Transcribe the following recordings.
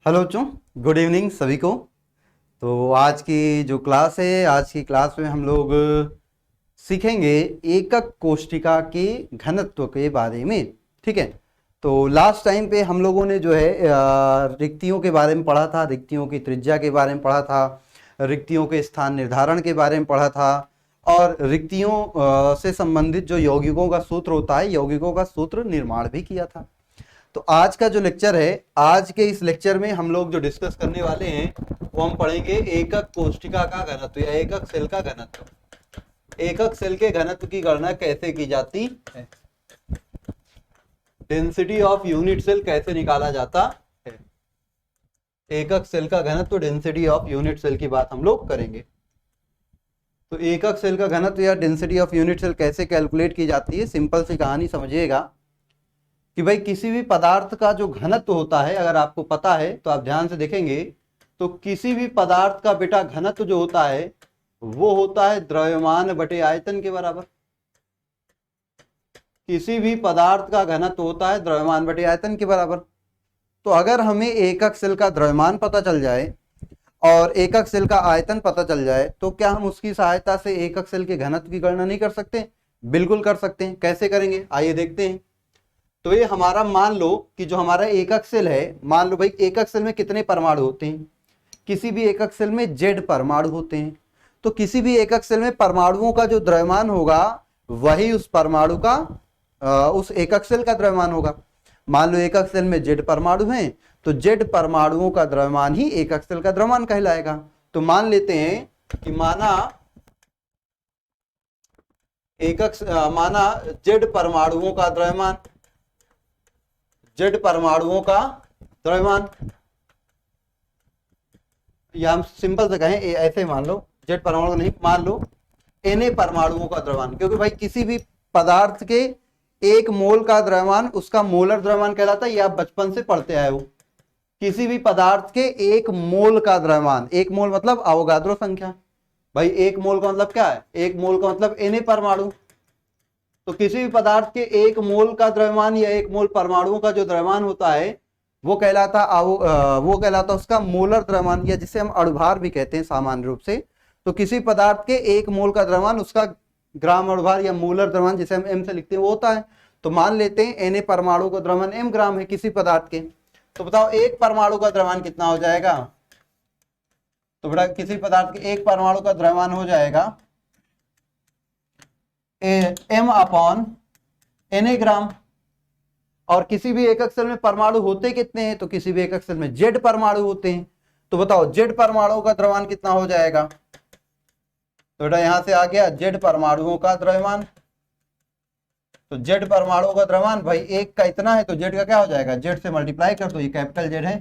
Hello बच्चों, good evening सभी को। तो आज की जो क्लास है, आज की क्लास में हम लोग सीखेंगे एकक कोष्ठिका के घनत्व के बारे में। ठीक है। तो लास्ट टाइम पे हम लोगों ने जो है रिक्तियों के बारे में पढ़ा था, रिक्तियों की त्रिज्या के बारे में पढ़ा था, रिक्तियों के स्थान निर्धारण के बारे में पढ़ा था, और रिक्तियों से संबंधित जो यौगिकों का सूत्र होता है, यौगिकों का सूत्र निर्माण भी किया था। तो आज का जो लेक्चर है, आज के इस लेक्चर में हम लोग जो डिस्कस करने वाले हैं वो हम पढ़ेंगे एकक कोष्ठिका का घनत्व या एकक सेल का घनत्व। एकक सेल के घनत्व की गणना कैसे की जाती है, डेंसिटी ऑफ यूनिट सेल कैसे निकाला जाता है। एकक सेल का घनत्व, डेंसिटी ऑफ यूनिट सेल की बात हम लोग करेंगे। तो एकक सेल का घनत्व या डेंसिटी ऑफ यूनिट सेल कैसे कैलकुलेट की जाती है, सिंपल सी कहानी समझिएगा कि भाई किसी भी पदार्थ का जो घनत्व होता है, अगर आपको पता है तो आप ध्यान से देखेंगे तो किसी भी पदार्थ का बेटा घनत्व जो होता है वो होता है द्रव्यमान बटे आयतन के बराबर। किसी भी पदार्थ का घनत्व होता है द्रव्यमान बटे आयतन के बराबर। तो अगर हमें एकक सेल का द्रव्यमान पता चल जाए और एकक सेल का आयतन पता चल जाए तो क्या हम उसकी सहायता से एकक सेल के घनत्व की गणना नहीं कर सकते? बिल्कुल कर सकते हैं। कैसे करेंगे, आइए देखते हैं। तो ये हमारा मान लो कि जो हमारा एकक सेल है, मान लो भाई एकक सेल में कितने परमाणु होते हैं? किसी भी एकक सेल में जेड परमाणु होते हैं। तो किसी भी एकक सेल में परमाणुओं का जो द्रव्यमान होगा वही उस परमाणु का उस एकक सेल का द्रव्यमान होगा। मान लो एकक सेल में जेड परमाणु हैं तो जेड परमाणुओं का द्रव्यमान ही एकक सेल का द्रव्यमान कहलाएगा। तो मान लेते हैं कि माना जेड परमाणुओं का द्रव्यमान, जेड परमाणुओं का द्रव्यमान, या हम सिंपल से कहें ऐसे मान लो, जेड परमाणु नहीं, मान लो Na परमाणुओं का द्रव्यमान, क्योंकि भाई किसी भी पदार्थ के एक मोल का द्रव्यमान उसका मोलर द्रव्यमान कहलाता है। ये आप बचपन से पढ़ते आए हो। किसी भी पदार्थ के एक मोल का द्रव्यमान, एक मोल मतलब अवोगाद्रो संख्या। भाई एक मोल का मतलब क्या है? एक मोल का मतलब Na परमाणु। तो किसी भी पदार्थ के एक मोल का द्रव्यमान या एक मोल परमाणुओं का जो द्रव्यमान होता है वो कहलाता उसका मोलर द्रव्यमान, या जिसे हम अणुभार भी कहते हैं सामान्य रूप से। तो किसी पदार्थ के एक मोल का द्रव्यमान उसका ग्राम अणुभार या मोलर द्रव्यमान, जिसे हम एम से लिखते हैं, वो होता है। तो मान लेते हैं Na परमाणु का द्रव्यमान एम ग्राम है किसी पदार्थ के। तो बताओ एक परमाणु का द्रव्यमान कितना हो जाएगा? तो बेटा किसी पदार्थ के एक परमाणु का द्रव्यमान हो जाएगा एम अपॉन Na ग्राम। और किसी भी एकक सेल में परमाणु होते कितने हैं? तो किसी भी एकक सेल में जेड परमाणु होते हैं। तो बताओ जेड परमाणु का द्रव्यमान कितना हो जाएगा? तो बेटा यहां से आ गया जेड परमाणुओं का द्रव्यमान। तो जेड परमाणुओं का द्रव्यमान भाई एक का इतना है तो जेड का क्या हो जाएगा? जेड से मल्टीप्लाई कर दो, ये कैपिटल जेड है,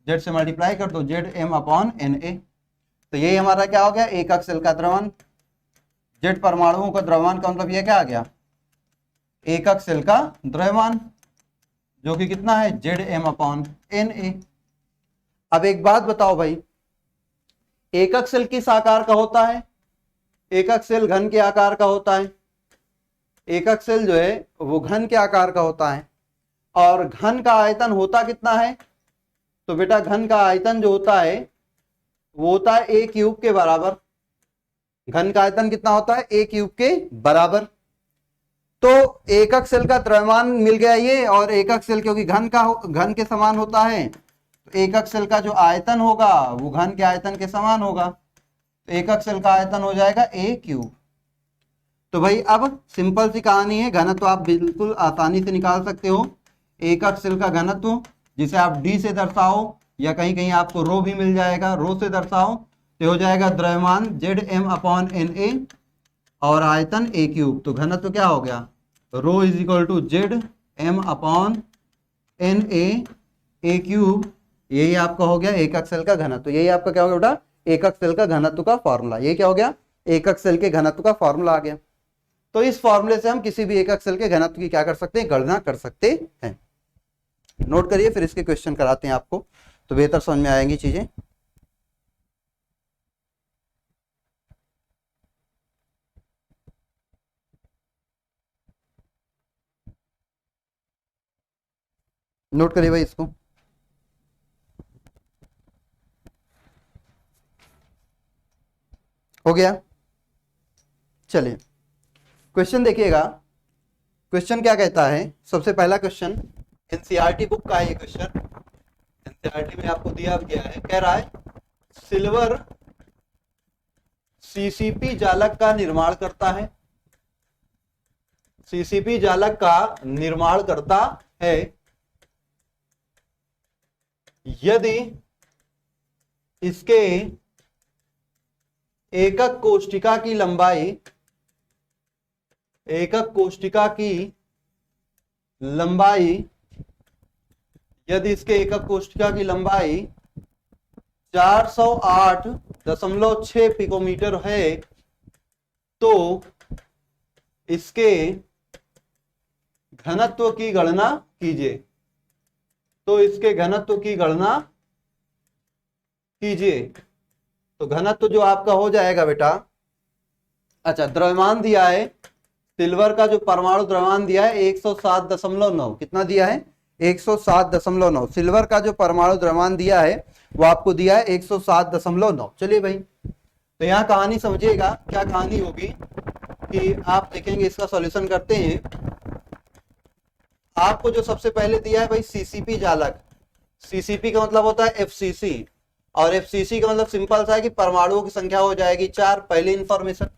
जेड से मल्टीप्लाई कर दो, Z M upon N A. तो यही हमारा क्या हो गया? एकक सेल का द्रव्यमान। जेड परमाणुओं का द्रव्यमान का मतलब ये क्या आ गया? एकक सेल का द्रव्यमान, जो कि कितना है? Z M upon N a. अब एक बात बताओ भाई, एकक सेल किस आकार का होता है? एकक सेल घन के आकार का होता है। एकक सेल जो है वो घन के आकार का होता है। और घन का आयतन होता कितना है? तो बेटा घन का आयतन जो होता है वो होता है ए क्यूब के बराबर। घन का आयतन कितना होता है? ए क्यूब के बराबर। तो एकक सेल का द्रव्यमान मिल गया ये, और एकक सेल क्योंकि घन के समान होता है, तो एकक सेल का जो आयतन होगा वो घन के आयतन के समान होगा। तो एकक सेल का आयतन हो जाएगा ए क्यूब। तो भाई अब सिंपल सी कहानी है, घनत्व आप बिल्कुल आसानी से निकाल सकते हो। एकक सेल का घनत्व जिसे आप डी से दर्शाओ, या कहीं कहीं आपको रो भी मिल जाएगा, रो से दर्शाओ, तो हो जाएगा द्रव्यमान Z M upon N A और आयतन ए क्यूब। तो घनत्व क्या हो गया? Rho is equal to Z M upon N a cube. यही आपका हो गया एकक सेल का घनत्व। यही आपका क्या हो गया बेटा? एकक सेल का घनत्व का फॉर्मूला। ये क्या हो गया? एकक सेल के घनत्व का फॉर्मूला आ गया। तो इस फॉर्मूले से हम किसी भी एकक सेल के घनत्व की क्या कर सकते हैं? गणना कर सकते हैं। नोट करिए, फिर इसके क्वेश्चन कराते हैं आपको, तो बेहतर समझ में आएंगी चीजें। नोट करिए भाई इसको। हो गया। चलिए क्वेश्चन देखिएगा, क्वेश्चन क्या कहता है। सबसे पहला क्वेश्चन एनसीईआरटी बुक का है ये क्वेश्चन, एनसीईआरटी में आपको दिया गया है। कह रहा है सिल्वर सीसीपी जालक का निर्माण करता है, सीसीपी जालक का निर्माण करता है यदि इसके एकक कोष्ठिका की लंबाई, एकक कोष्ठिका की लंबाई, यदि इसके एकक कोष्ठिका की लंबाई 408.6 पिकोमीटर है तो इसके घनत्व की गणना कीजिए, तो इसके घनत्व की गणना कीजिए। तो घनत्व जो आपका हो जाएगा बेटा, अच्छा द्रव्यमान दिया है, सिल्वर का जो परमाणु द्रव्यमान दिया है 107.9, कितना दिया है 107.9। सिल्वर का जो परमाणु द्रव्यमान दिया है वो आपको दिया है 107.9। चलिए भाई, तो यहाँ कहानी समझिएगा, क्या कहानी होगी कि आप देखेंगे, इसका सॉल्यूशन करते हैं। आपको जो सबसे पहले दिया है भाई सीसीपी जालक, सीसीपी का मतलब होता है एफसीसी, और एफसीसी का मतलब सिंपल सा है कि परमाणुओं की संख्या हो जाएगी 4। पहले इंफॉर्मेशन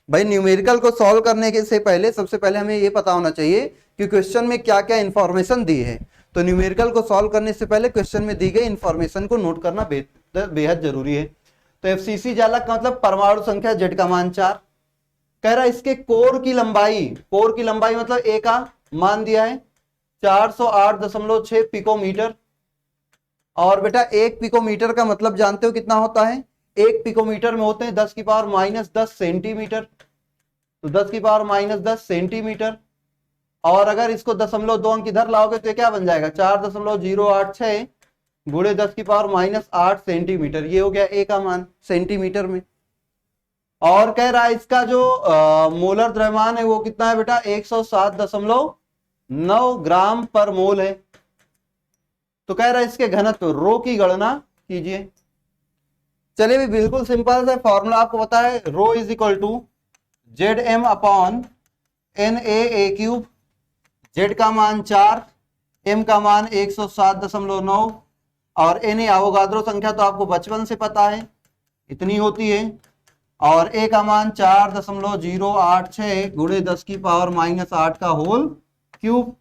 भाई, न्यूमेरिकल को सॉल्व करने के से पहले सबसे पहले हमें ये पता होना चाहिए कि क्वेश्चन में क्या क्या इंफॉर्मेशन दी है। तो न्यूमेरिकल को सॉल्व करने से पहले क्वेश्चन में दी गई इंफॉर्मेशन को नोट करना बेहद जरूरी है। तो एफसीसी जालक का मतलब परमाणु संख्या जेड का मान 4। कह रहा है इसके कोर की लंबाई, कोर की लंबाई मतलब ए का मान दिया है 408.6 पिकोमीटर। और बेटा 1 पिकोमीटर का मतलब जानते हो कितना होता है, 1 पिकोमीटर में होते हैं 10⁻⁻10 सेंटीमीटर, तो 10⁻⁻10 सेंटीमीटर। और अगर इसको 0.2 अंक इधर लाओगे तो क्या बन जाएगा 4.086 गुणे 10⁻⁻8 सेंटीमीटर, ये हो गया ए का मान सेंटीमीटर में। और कह रहा है इसका जो मोलर द्रव्यमान है वो कितना है बेटा 107.9 ग्राम पर मोल है। तो कह रहा है इसके घनत्व रो की गणना कीजिए। चलिए भी बिल्कुल सिंपल है, फॉर्मूला आपको पता है, rho is equal to Z M upon N a cube. Z का मान 4, एम का मान 107.9 और एन ए अवोगाद्रो संख्या तो आपको बचपन से पता है इतनी होती है, और ए का मान 4.086 गुणे 10⁻⁻8 का होल क्यूब।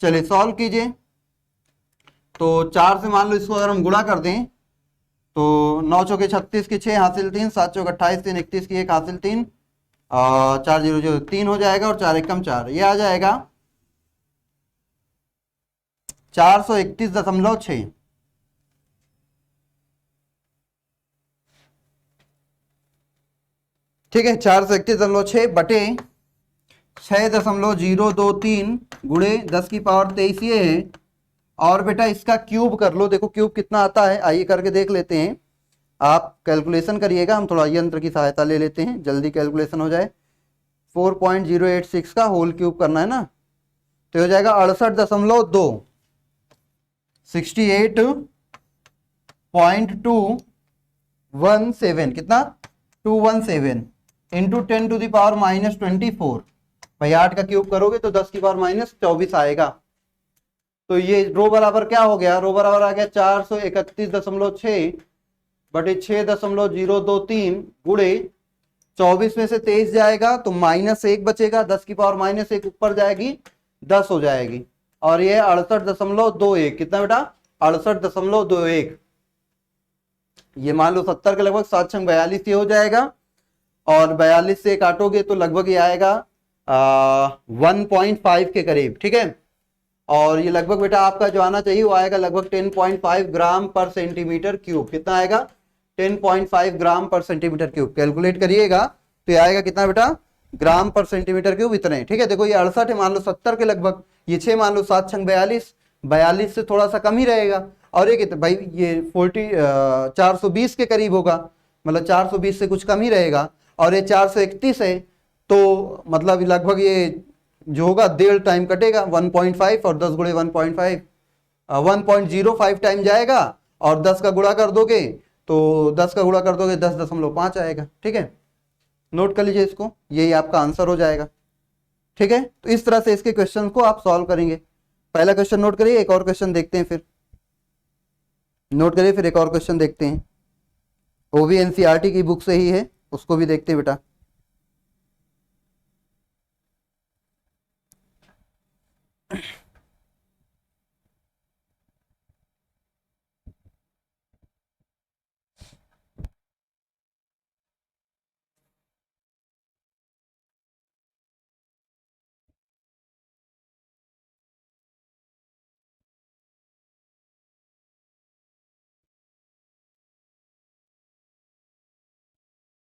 चलिए सॉल्व कीजिए। तो 4 से मान लो इसको अगर हम गुणा कर दें तो 9 चौके 36 की 6 हासिल 3, 7 चौके 28 3 31 की 1 हासिल 3, 4 0 0 3 हो जाएगा और 4 एकम 4, ये आ जाएगा 431.6। ठीक है, 431.6 बटे 6.023 गुणे 10⁻23 ये है। और बेटा इसका क्यूब कर लो, देखो क्यूब कितना आता है, आइए करके देख लेते हैं। आप कैलकुलेशन करिएगा, हम थोड़ा यंत्र की सहायता ले लेते हैं, जल्दी कैलकुलेशन हो जाए। 4.086 का होल क्यूब करना है ना, तो हो जाएगा 68.2, 68.217, कितना 217 इंटू 10⁻⁻24। भाई 8 का क्यूब करोगे तो 10⁻⁻24 आएगा। तो ये रो बराबर क्या हो गया, रो बराबर आ गया 431.6 बटे 6.023 गुणे 24 में से 23 जाएगा तो -1 बचेगा, 10⁻⁻1 ऊपर जाएगी 10 हो जाएगी, और ये 68.21, कितना बेटा 68.21। ये मान लो 70 के लगभग, 7 छंग 42 ये हो जाएगा, और 42 से काटोगे तो लगभग ये आएगा 1.5 के करीब। ठीक है, और ये लगभग बेटा आपका जो आना चाहिए वो आएगा लगभग 10.5 ग्राम पर सेंटीमीटर क्यूब। कितना आएगा 10.5 ग्राम पर सेंटीमीटर क्यूब। कैलकुलेट करिएगा तो ये आएगा कितना बेटा ग्राम पर सेंटीमीटर क्यूब, इतने। ठीक है, देखो ये 68 है, मान लो 70 के लगभग, ये 6 मान लो, 7 छंग 42, 42 से थोड़ा सा कम ही रहेगा, और ये कितना भाई ये 420 के करीब होगा, मतलब 420 से कुछ कम ही रहेगा, और ये 431 है तो मतलब लगभग ये जो होगा 1.5 टाइम कटेगा 1.5, और 10 गुणे 1.5 1.05 टाइम जाएगा, और 10 का गुणा कर दोगे तो 10 का गुणा कर दोगे 10.5 आएगा। ठीक है, नोट कर लीजिए इसको, यही आपका आंसर हो जाएगा। ठीक है, तो इस तरह से इसके क्वेश्चन को आप सॉल्व करेंगे। पहला क्वेश्चन नोट करिए, एक और क्वेश्चन देखते हैं, फिर नोट करिए, फिर एक और क्वेश्चन देखते हैं। वो भी एनसीईआरटी की बुक से ही है, उसको भी देखते हैं बेटा।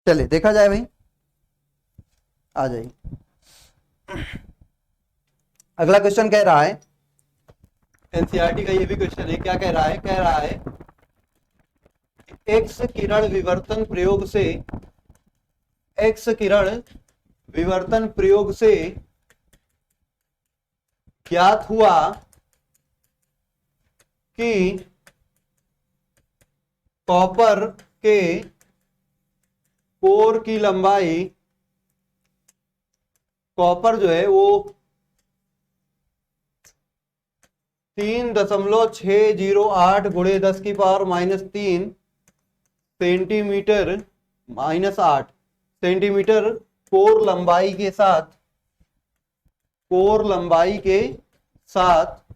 चलिए देखा जाए भाई, आ जाइए। अगला क्वेश्चन कह रहा है, एनसीईआरटी का ये भी क्वेश्चन है, क्या कह रहा है? कह रहा है एक्स किरण विवर्तन प्रयोग से, एक्स किरण विवर्तन प्रयोग से ज्ञात हुआ कि कॉपर के कोर की लंबाई, कॉपर जो है वो 3.608 गुणे 10 की पावर -3 सेंटीमीटर -8 सेंटीमीटर कोर लंबाई के साथ, कोर लंबाई के साथ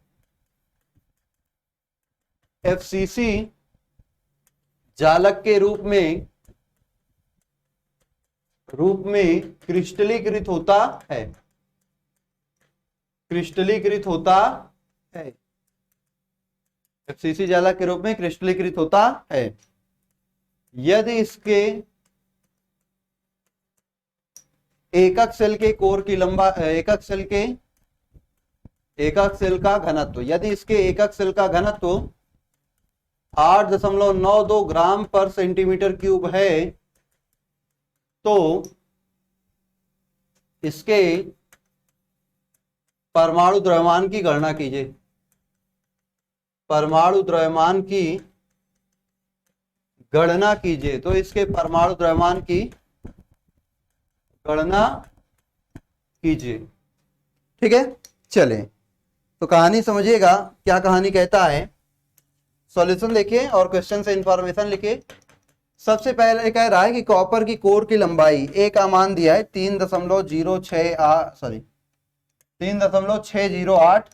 एफसीसी जालक के रूप में क्रिस्टलीकृत होता है, क्रिस्टलीकृत होता है, एफसीसी जालक के रूप में क्रिस्टलीकृत होता है यदि इसके एकक सेल के कोर की लंबाई, एकक सेल का घनत्व, यदि इसके एकक सेल का घनत्व 8.92 ग्राम पर सेंटीमीटर क्यूब है, तो इसके परमाणु द्रव्यमान की गणना कीजिए। परमाणु द्रव्यमान की गणना कीजिए, तो इसके परमाणु द्रव्यमान की गणना कीजिए। ठीक है, चलें तो कहानी समझिएगा, क्या कहानी कहता है। सॉल्यूशन देखिए और क्वेश्चन से इंफॉर्मेशन लिखिए। सबसे पहले कह रहा है कि कॉपर की कोर की लंबाई, ए का मान दिया है 3.608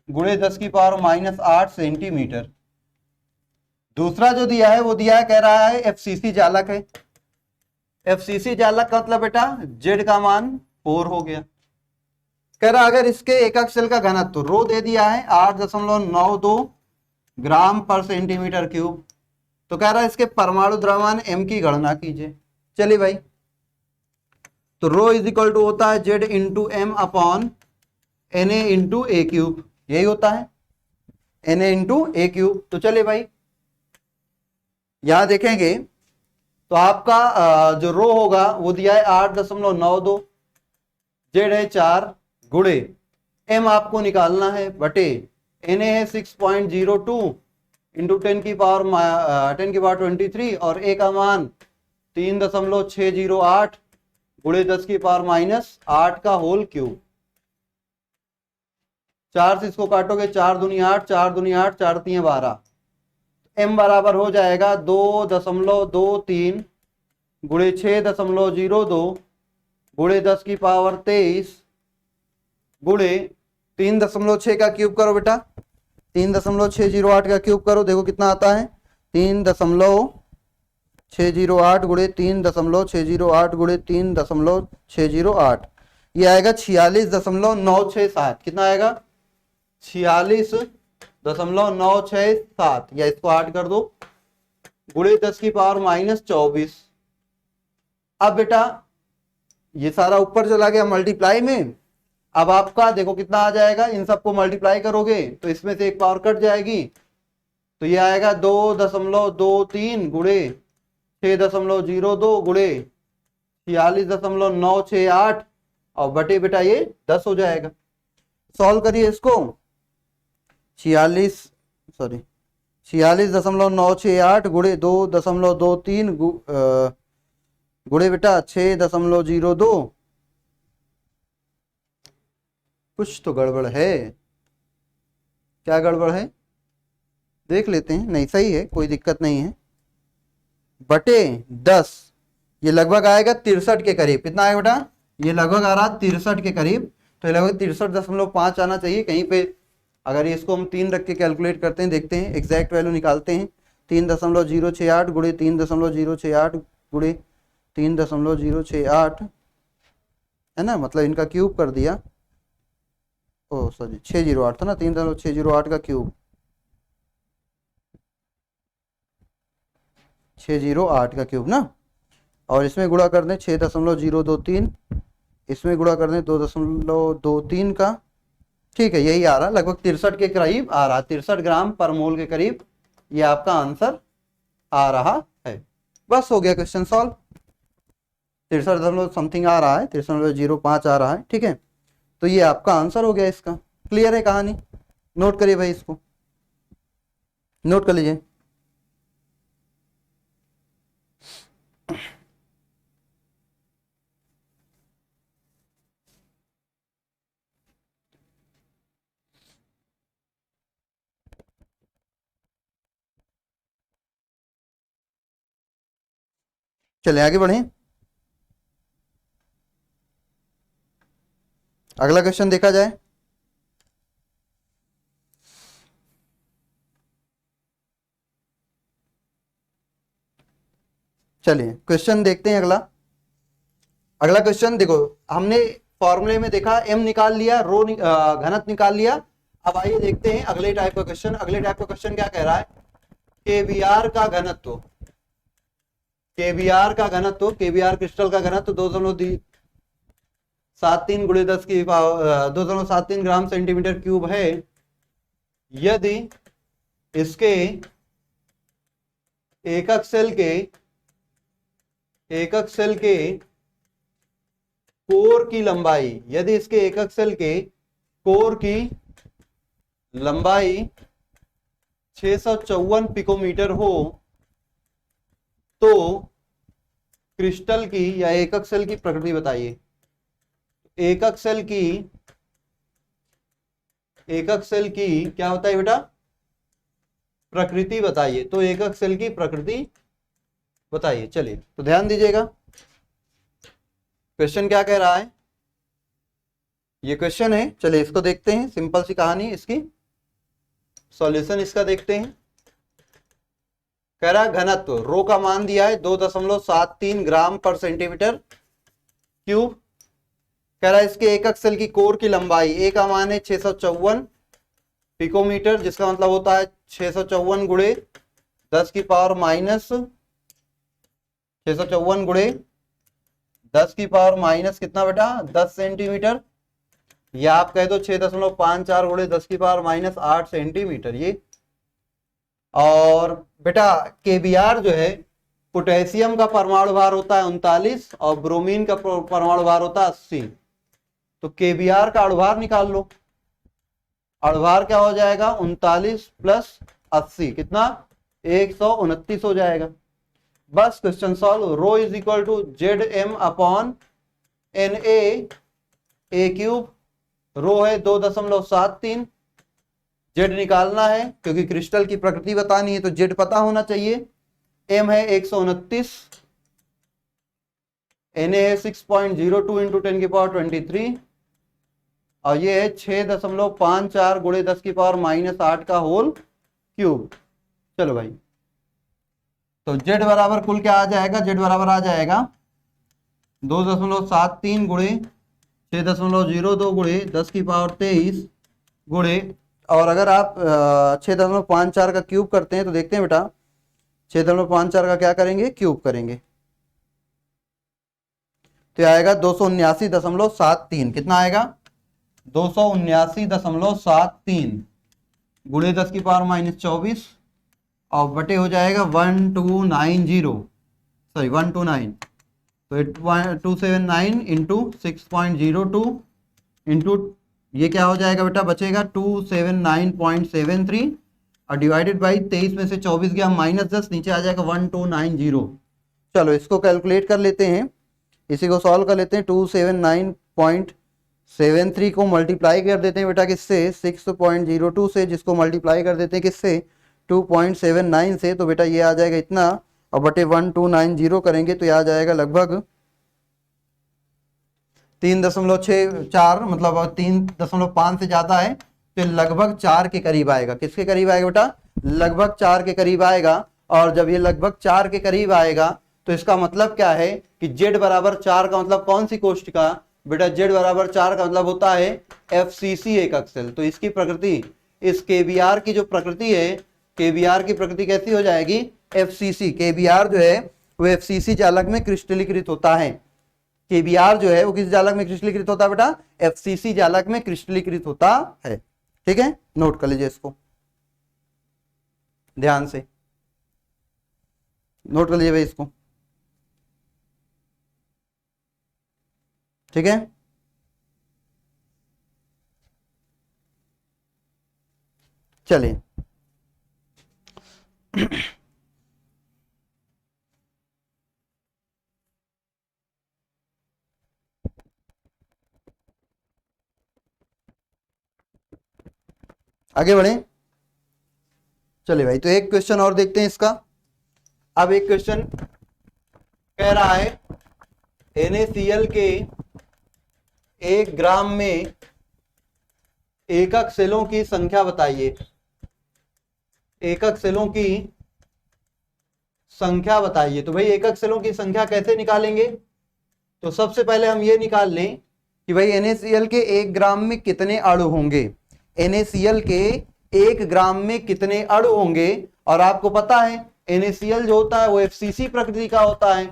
गुणे 10 की पावर -8 सेंटीमीटर। दूसरा जो दिया है वो दिया है, कह रहा है एफसीसी जालक है। एफसीसी जालक का मतलब बेटा जेड का मान 4 हो गया। कह रहा अगर इसके एकक सेल का घनत्व रो दे दिया है 8.92 ग्राम पर सेंटीमीटर क्यूब, तो कह रहा है इसके परमाणु द्रव्यमान m की गणना कीजिए। चलिए भाई, तो रो इज इक्वल टू होता है z into m upon N a into a cube, यही होता है n a into a cube. तो चलिए भाई यहां देखेंगे तो आपका जो रो होगा वो दिया है 8.92, जेड है 4 गुणे एम आपको निकालना है बटे एन ए है 6.02 इंटू 10 की पावर 23 और ए का मान 3.608 गुणे 10 की पावर -8 का होल क्यूब। 4 से इसको काटोगे 4 दूनी 8, 4 दूनी 8, 4 3 12, m बराबर हो जाएगा 2.23 गुणे 6.02 गुणे 10 की पावर 23 गुणे 3.6 का क्यूब करो बेटा, 3.608 का क्यूब करो, देखो कितना आता है 3.608 गुणे 3.608 गुणे 3.608, ये आएगा 46.967। कितना आएगा 46.967, या इसको 8 कर दो गुणे 10 की पावर -24। अब बेटा ये सारा ऊपर चला गया मल्टीप्लाई में। अब आपका देखो कितना आ जाएगा, इन सबको मल्टीप्लाई करोगे तो इसमें से एक पावर कट जाएगी, तो ये आएगा 2.23 गुणे 6.02 गुणे 46.968 और बटे बेटा ये 10 हो जाएगा। सॉल्व करिए इसको, 46 46.968 गुणे 2.23 गुणे बेटा 6.02। कुछ तो गड़बड़ है, क्या गड़बड़ है देख लेते हैं। नहीं सही है, कोई दिक्कत नहीं है। बटे 10, ये लगभग आएगा 63 के करीब। कितना आएगा बेटा? ये लगभग आ रहा 63 के करीब, तो ये लगभग 63.5 आना चाहिए कहीं पे। अगर इसको हम 3 रख के कैलकुलेट करते हैं, देखते हैं एग्जैक्ट वैल्यू निकालते हैं। 3.068 गुणे 3.068 गुणे 3.068 है ना, मतलब इनका क्यूब कर दिया। ओ सॉरी 608 था ना, 3.608 का क्यूब, 608 का क्यूब ना। और इसमें गुणा कर दें 6.023, इसमें गुणा कर दें 2.23 का। ठीक है, यही आ रहा लगभग 63 के करीब आ रहा, 63 ग्राम पर मोल के करीब ये आपका आंसर आ रहा है। बस हो गया क्वेश्चन सॉल्व। 63 समथिंग आ रहा है, 63.05 आ रहा है। ठीक है, तो ये आपका आंसर हो गया इसका। क्लियर है कहानी? नोट करिए भाई, इसको नोट कर लीजिए। चलिए आगे बढ़ें। अगला क्वेश्चन देखा जाए। चलिए क्वेश्चन देखते हैं अगला। अगला क्वेश्चन देखो, हमने फॉर्मूले में देखा m निकाल लिया, रो घनत्व निकाल लिया। अब आइए देखते हैं अगले टाइप का क्वेश्चन। अगले टाइप का क्वेश्चन क्या कह रहा है? केबीआर का घनत्व, केबीआर का घनत्व, केबीआर क्रिस्टल का घनत्व 2.73 गुणे 10 की 2.73 ग्राम सेंटीमीटर क्यूब है। यदि इसके एकक सेल के कोर की लंबाई, यदि इसके एकक सेल के कोर की लंबाई 654 पिकोमीटर हो, तो क्रिस्टल की या एकक सेल की प्रकृति बताइए। एकक सेल की क्या होता है बेटा? प्रकृति बताइए। तो एकक सेल की प्रकृति बताइए। चलिए तो ध्यान दीजिएगा, क्वेश्चन क्या कह रहा है। ये क्वेश्चन है, चलिए इसको देखते हैं। सिंपल सी कहानी, इसकी सॉल्यूशन इसका देखते हैं। कह रहा है घनत्व, रो का मान दिया है 2.73 ग्राम पर सेंटीमीटर क्यूब। कह रहा है इसके एकक सेल की कोर की लंबाई, ए का मान है 654 पिकोमीटर, जिसका मतलब होता है 654 गुणे 10 की पावर माइनस 654 गुणे 10 की पावर माइनस कितना बेटा? 10 सेंटीमीटर, या आप कह दो 6.54 गुणे 10 की पावर माइनस 8 सेंटीमीटर ये। और बेटा केबीआर जो है, पोटेशियम का परमाणु भार होता है 39 और ब्रोमीन का परमाणु भार होता है 80। तो केबीआर का अणुभार निकाल लो। अणुभार क्या हो जाएगा? 39 प्लस 80 कितना? 129 हो जाएगा। बस question solve. Rho is equal to Z M upon N a cube. Rho है 2.73, जेड निकालना है क्योंकि क्रिस्टल की प्रकृति बतानी है, तो जेड पता होना चाहिए। एम है 129, एन ए है 6.02 इंटू 10 की पावर 23, और ये है 6.54 गुणे 10 की पावर माइनस 8 का होल क्यूब। चलो भाई, तो जेड बराबर कुल क्या आ जाएगा? जेड बराबर आ जाएगा 2.73 गुणे 6.02 गुणे 10 की पावर 23 गुणे, और अगर आप 6.54 का क्यूब करते हैं तो देखते हैं बेटा 6.54 का क्या करेंगे? क्यूब करेंगे, तो आएगा 279.73। कितना आएगा? 279.73 गुणे 10 की पावर माइनस 24 और बटे हो जाएगा 1290, तो 279 इंटू 6.02 इंटू ये क्या हो जाएगा बेटा? बचेगा 279.73, और डिवाइडेड बाई 23 में से 24 गया -10, नीचे आ जाएगा 1290। चलो इसको कैलकुलेट कर लेते हैं, इसी को सॉल्व कर लेते हैं। 279.73 को मल्टीप्लाई कर देते हैं बेटा किससे, 6.02 से, जिसको मल्टीप्लाई कर देते हैं किससे, 2.79 से। तो बेटा ये आ जाएगा इतना, और बटे 1290 करेंगे तो ये आ जाएगा लगभग 3.64, मतलब 3.5 से ज्यादा है, तो लगभग 4 के करीब आएगा। किसके करीब आएगा बेटा, लगभग 4 के करीब आएगा। और जब ये लगभग 4 के करीब आएगा तो इसका मतलब क्या है कि z बराबर 4 का मतलब कौन सी कोष्टिका बेटा, z बराबर 4 का मतलब होता है FCC एकक सेल। तो इसकी प्रकृति, इस KBR की जो प्रकृति है, KBR की प्रकृति कैसी हो जाएगी, FCC। KBR जो है वो FCC जालक में क्रिस्टलीकृत होता है। KBR जो है वो किस जालक में क्रिस्टलीकृत होता है बेटा, FCC जालक में क्रिस्टलीकृत होता है। ठीक है, नोट कर लीजिए इसको ध्यान से, नोट कर लीजिए भाई इसको। ठीक है, चलिए आगे बढ़े। चलिए भाई, तो एक क्वेश्चन और देखते हैं इसका। अब एक क्वेश्चन कह रहा है NaCl के 1 ग्राम में एकक सेलों की संख्या बताइए। एकक सेलों की संख्या बताइए। तो भाई एकक सेलों की संख्या कैसे निकालेंगे, तो सबसे पहले हम ये निकाल लें कि भाई NaCl के 1 ग्राम में कितने अणु होंगे। NaCl के 1 ग्राम में कितने अणु होंगे, और आपको पता है NaCl जो होता है वो FCC प्रकृति का होता है।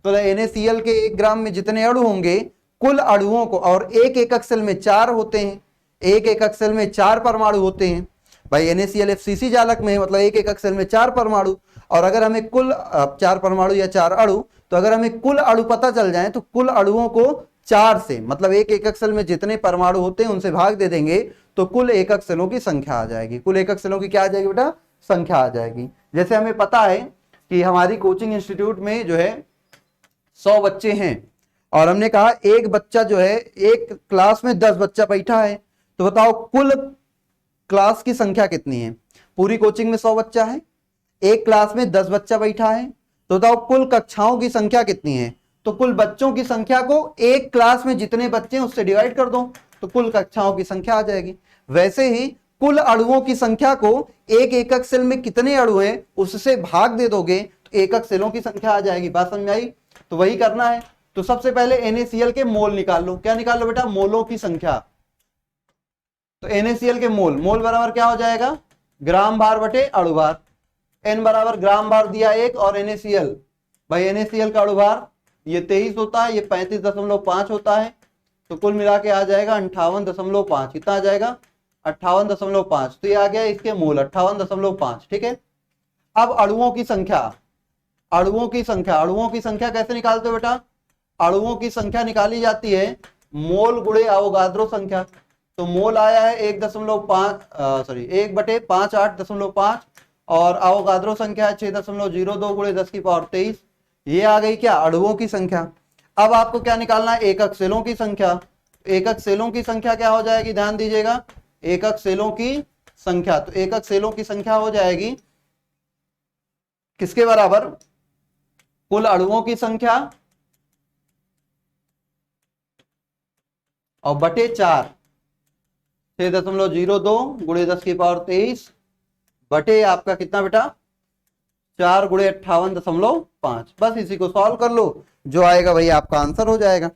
तो NaCl के 1 ग्राम में जितने अणु होंगे, कुल अणुओं को, और एक एकक सेल में 4 होते हैं, एक एकक सेल में 4 परमाणु होते हैं। भाई NaCl FCC जालक में है, मतलब एक एकक सेल में 4 परमाणु। और अगर हमें कुल 4 परमाणु या 4 अणु, तो अगर हमें कुल अणु पता चल जाए तो कुल अणुओं को 4 से, मतलब एक एकक सेल में जितने परमाणु होते हैं उनसे भाग दे देंगे तो कुल एकक सेलों की संख्या आ जाएगी। कुल एकक सेलों की क्या आ जाएगी बेटा, संख्या आ जाएगी। जैसे हमें पता है कि हमारी कोचिंग इंस्टीट्यूट में जो है 100 बच्चे हैं, और हमने कहा एक बच्चा जो है, एक क्लास में 10 बच्चा बैठा है, तो बताओ कुल क्लास की संख्या कितनी है। पूरी कोचिंग में 100 बच्चा है, एक क्लास में 10 बच्चा बैठा है, तो बताओ कुल कक्षाओं की संख्या कितनी है। तो कुल बच्चों की संख्या को एक क्लास में जितने बच्चे हैं उससे डिवाइड कर दो, तो कुल कक्षाओं की संख्या आ जाएगी। वैसे ही कुल अणुओं की संख्या को एक एकक सेल में कितने अणु हैं उससे भाग दे दोगे तो एकक सेलों की संख्या आ जाएगी। बात समझ में आई, तो वही करना है। तो सबसे पहले NaCl के मोल निकाल लो। क्या निकाल लो बेटा, मोलों की संख्या। तो NaCl के मोल, मोल बराबर क्या हो जाएगा, ग्राम भार बटे अणु भार। N बराबर ग्राम भार दिया 1, और NaCl, भाई NaCl का अणु भार ये 23 होता है, ये 35.5 होता है, तो कुल मिला के आ जाएगा 58.5। कितना आ जाएगा, 58.5। तो ये आ गया इसके मोल 58.5। ठीक है, अब अणुओं की संख्या, अणुओं की संख्या, अणुओं की संख्या कैसे निकालते हो बेटा, अणुओं की संख्या निकाली जाती है मोल गुणे अवोगाद्रो संख्या। तो मोल आया है 1/58.5, और अवोगाद्रो संख्या है 6.02 गुणे 10⁻23। ये आ गई क्या, अणुओं की संख्या। अब आपको क्या निकालना है, एकक सेलों की संख्या। एकक सेलों की संख्या क्या हो जाएगी, ध्यान दीजिएगा, एकक सेलों की संख्या। तो एकक सेलों की संख्या हो जाएगी किसके बराबर, कुल अणुओं की संख्या और बटे 4, 6.02 गुणे 10⁻23 बटे आपका कितना बेटा, 4 गुणे 58.5। बस इसी को सॉल्व कर लो, जो आएगा वही आपका आंसर हो जाएगा।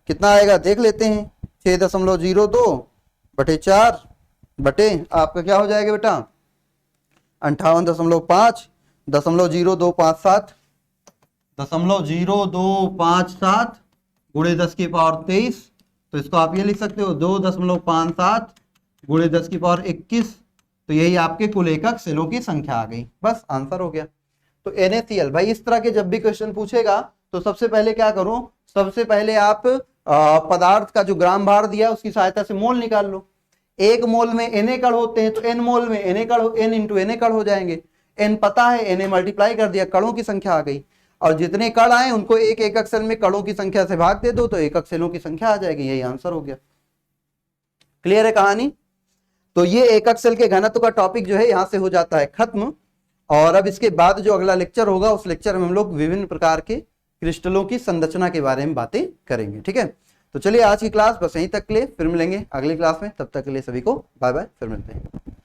कितना आएगा देख लेते हैं, 6.02 बटे 4 बटे आपका क्या हो जाएगा बेटा, 58.5, 0.0257, 0.0257 गुणे 10⁻23। तो इसको आप ये लिख सकते हो 2.57 गुणे 10⁻21। तो यही आपके कुल एकक सेलों की संख्या आ गई, बस आंसर हो गया। तो NaCl भाई इस तरह के जब भी क्वेश्चन पूछेगा तो सबसे पहले क्या करो, सबसे पहले आप पदार्थ का जो ग्राम भार दिया उसकी सहायता से मोल निकाल लो। 1 मोल में Na कण होते हैं तो n मोल में Na कण n इंटू Na कण हो जाएंगे। n पता है, Na मल्टीप्लाई कर दिया, कणों की संख्या आ गई। और जितने कण आए उनको एक एकक सेल में कणों की संख्या से भाग दे दो तो एकक सेलों की संख्या आ जाएगी। यही आंसर हो गया। क्लियर है कहानी? तो ये एकक सेल के घनत्व का टॉपिक जो है यहां से हो जाता है खत्म। और अब इसके बाद जो अगला लेक्चर होगा उस लेक्चर में हम लोग विभिन्न प्रकार के क्रिस्टलों की संरचना के बारे में बातें करेंगे। ठीक है, तो चलिए आज की क्लास बस यहीं तक के लिए, फिर मिलेंगे अगली क्लास में। तब तक के लिए सभी को बाय बाय, फिर मिलते हैं।